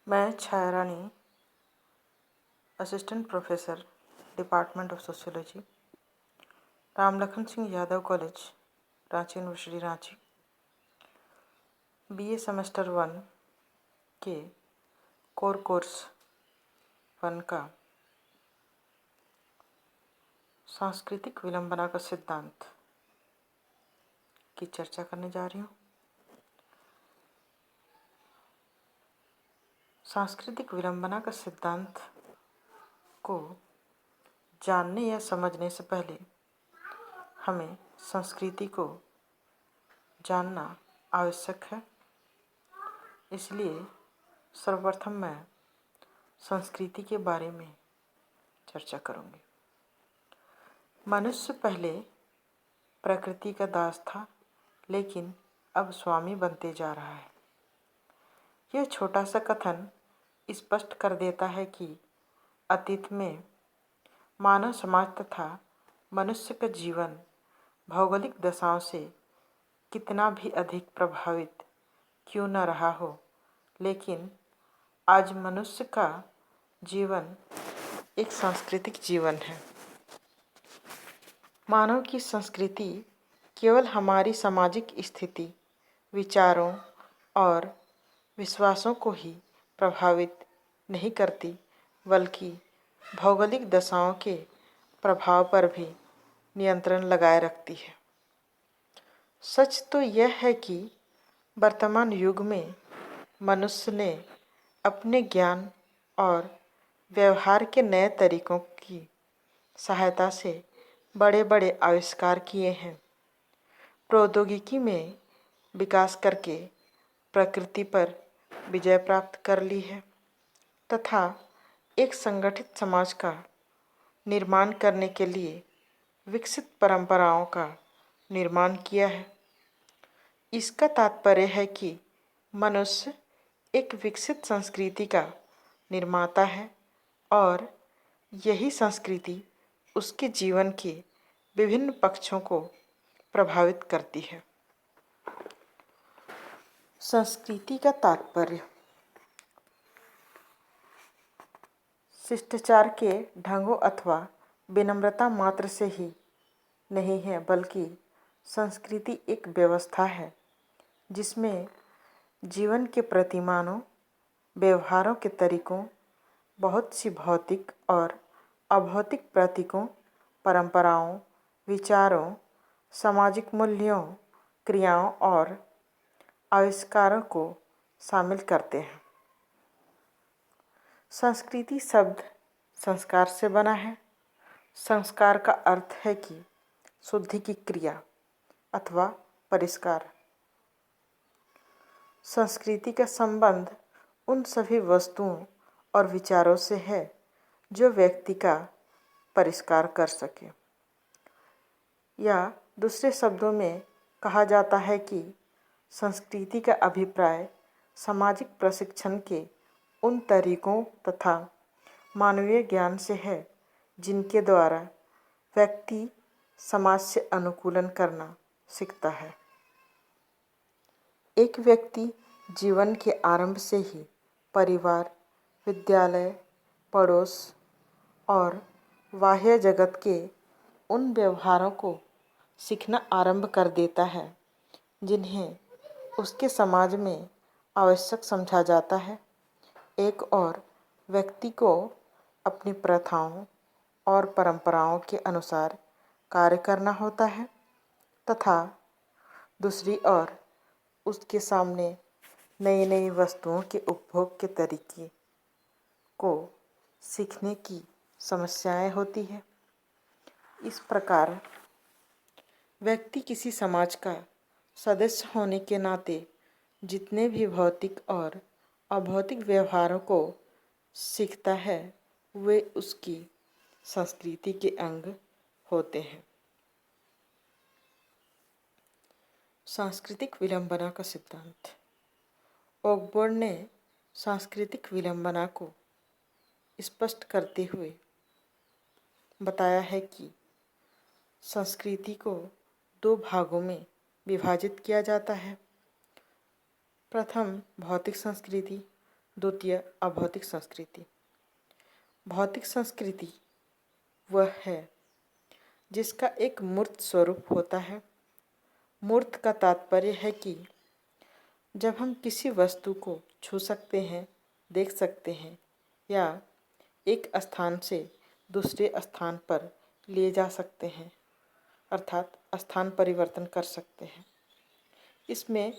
मैं Chhaya Rani, assistant professor, department of sociology, Ram Lakhan Singh Yadav college, Ranchi university Ranchi, BA semester 1 के course 1 का सांस्कृतिक विलंबना का सिद्धांत की चर्चा करने जा रही हूँ। सांस्कृतिक विलंबना का सिद्धांत को जानने या समझने से पहले हमें संस्कृति को जानना आवश्यक है। इसलिए सर्वप्रथम मैं संस्कृति के बारे में चर्चा करूँगी। मनुष्य पहले प्रकृति का दास था, लेकिन अब स्वामी बनते जा रहा है। यह छोटा सा कथन स्पष्ट कर देता है कि अतीत में मानव समाज तथा मनुष्य का जीवन भौगोलिक दशाओं से कितना भी अधिक प्रभावित क्यों न रहा हो, लेकिन आज मनुष्य का जीवन एक सांस्कृतिक जीवन है। मानव की संस्कृति केवल हमारी सामाजिक स्थिति, विचारों और विश्वासों को ही प्रभावित नहीं करती, बल्कि भौगोलिक दशाओं के प्रभाव पर भी नियंत्रण लगाए रखती है। सच तो यह है कि वर्तमान युग में मनुष्य ने अपने ज्ञान और व्यवहार के नए तरीकों की सहायता से बड़े बड़े आविष्कार किए हैं। प्रौद्योगिकी में विकास करके प्रकृति पर विजय प्राप्त कर ली है तथा एक संगठित समाज का निर्माण करने के लिए विकसित परंपराओं का निर्माण किया है। इसका तात्पर्य है कि मनुष्य एक विकसित संस्कृति का निर्माता है और यही संस्कृति उसके जीवन के विभिन्न पक्षों को प्रभावित करती है। संस्कृति का तात्पर्य शिष्टाचार के ढंगों अथवा विनम्रता मात्र से ही नहीं है, बल्कि संस्कृति एक व्यवस्था है जिसमें जीवन के प्रतिमानों, व्यवहारों के तरीकों, बहुत सी भौतिक और अभौतिक प्रतीकों, परंपराओं, विचारों, सामाजिक मूल्यों, क्रियाओं और आविष्कारों को शामिल करते हैं। संस्कृति शब्द संस्कार से बना है। संस्कार का अर्थ है कि शुद्धि की क्रिया अथवा परिष्कार। संस्कृति का संबंध उन सभी वस्तुओं और विचारों से है जो व्यक्ति का परिष्कार कर सके, या दूसरे शब्दों में कहा जाता है कि संस्कृति का अभिप्राय सामाजिक प्रशिक्षण के उन तरीकों तथा मानवीय ज्ञान से है जिनके द्वारा व्यक्ति समाज से अनुकूलन करना सीखता है। एक व्यक्ति जीवन के आरंभ से ही परिवार, विद्यालय, पड़ोस और बाह्य जगत के उन व्यवहारों को सीखना आरंभ कर देता है जिन्हें उसके समाज में आवश्यक समझा जाता है। एक और व्यक्ति को अपनी प्रथाओं और परंपराओं के अनुसार कार्य करना होता है तथा दूसरी ओर उसके सामने नई नई वस्तुओं के उपभोग के तरीके को सीखने की समस्याएं होती है। इस प्रकार व्यक्ति किसी समाज का सदस्य होने के नाते जितने भी भौतिक और अभौतिक व्यवहारों को सीखता है, वे उसकी संस्कृति के अंग होते हैं। सांस्कृतिक विलंबना का सिद्धांत। ओकबर्न ने सांस्कृतिक विलंबना को स्पष्ट करते हुए बताया है कि संस्कृति को 2 भागों में विभाजित किया जाता है। प्रथम भौतिक संस्कृति, द्वितीय, अभौतिक संस्कृति। भौतिक संस्कृति वह है जिसका एक मूर्त स्वरूप होता है। मूर्त का तात्पर्य है कि जब हम किसी वस्तु को छू सकते हैं, देख सकते हैं या एक स्थान से दूसरे स्थान पर ले जा सकते हैं, अर्थात स्थान परिवर्तन कर सकते हैं। इसमें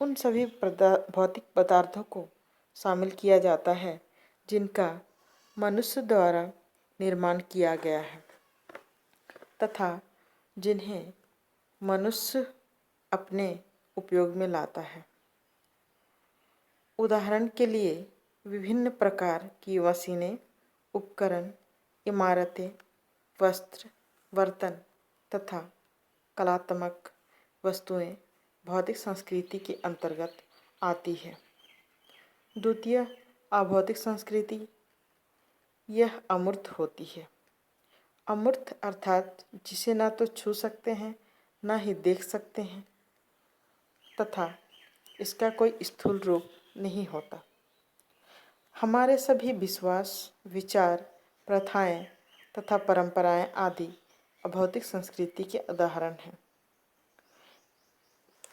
उन सभी भौतिक पदार्थों को शामिल किया जाता है जिनका मनुष्य द्वारा निर्माण किया गया है तथा जिन्हें मनुष्य अपने उपयोग में लाता है। उदाहरण के लिए विभिन्न प्रकार की मशीनें, उपकरण, इमारतें, वस्त्र, बर्तन तथा कलात्मक वस्तुएं भौतिक संस्कृति के अंतर्गत आती है। द्वितीय, अभौतिक संस्कृति, यह अमूर्त होती है। अमूर्त अर्थात जिसे ना तो छू सकते हैं, ना ही देख सकते हैं तथा इसका कोई स्थूल रूप नहीं होता। हमारे सभी विश्वास, विचार, प्रथाएं तथा परंपराएं आदि अभौतिक संस्कृति के उदाहरण हैं।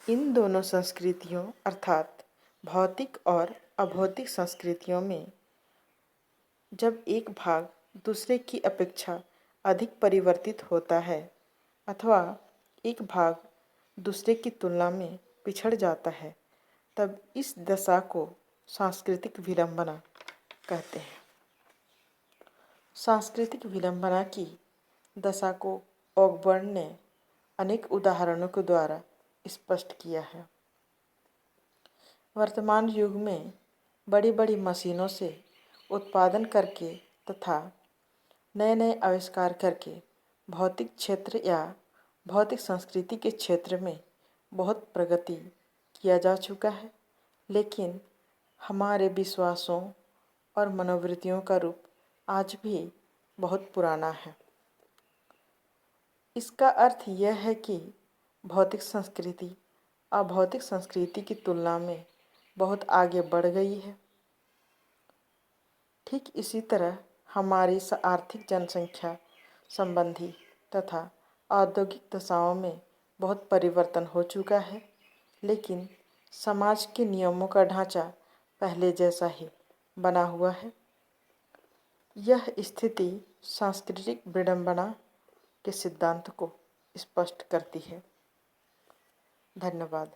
इन दोनों संस्कृतियों अर्थात भौतिक और अभौतिक संस्कृतियों में जब एक भाग दूसरे की अपेक्षा अधिक परिवर्तित होता है अथवा एक भाग दूसरे की तुलना में पिछड़ जाता है, तब इस दशा को सांस्कृतिक विडंबना कहते हैं। सांस्कृतिक विडंबना की दशा को ऑकबर्न ने अनेक उदाहरणों के द्वारा स्पष्ट किया है। वर्तमान युग में बड़ी बड़ी मशीनों से उत्पादन करके तथा नए नए आविष्कार करके भौतिक क्षेत्र या भौतिक संस्कृति के क्षेत्र में बहुत प्रगति किया जा चुका है, लेकिन हमारे विश्वासों और मनोवृत्तियों का रूप आज भी बहुत पुराना है। इसका अर्थ यह है कि भौतिक संस्कृति अभौतिक संस्कृति की तुलना में बहुत आगे बढ़ गई है। ठीक इसी तरह हमारी आर्थिक, जनसंख्या संबंधी तथा औद्योगिक दशाओं में बहुत परिवर्तन हो चुका है, लेकिन समाज के नियमों का ढांचा पहले जैसा ही बना हुआ है। यह स्थिति सांस्कृतिक विडंबना के सिद्धांत को स्पष्ट करती है। धन्यवाद।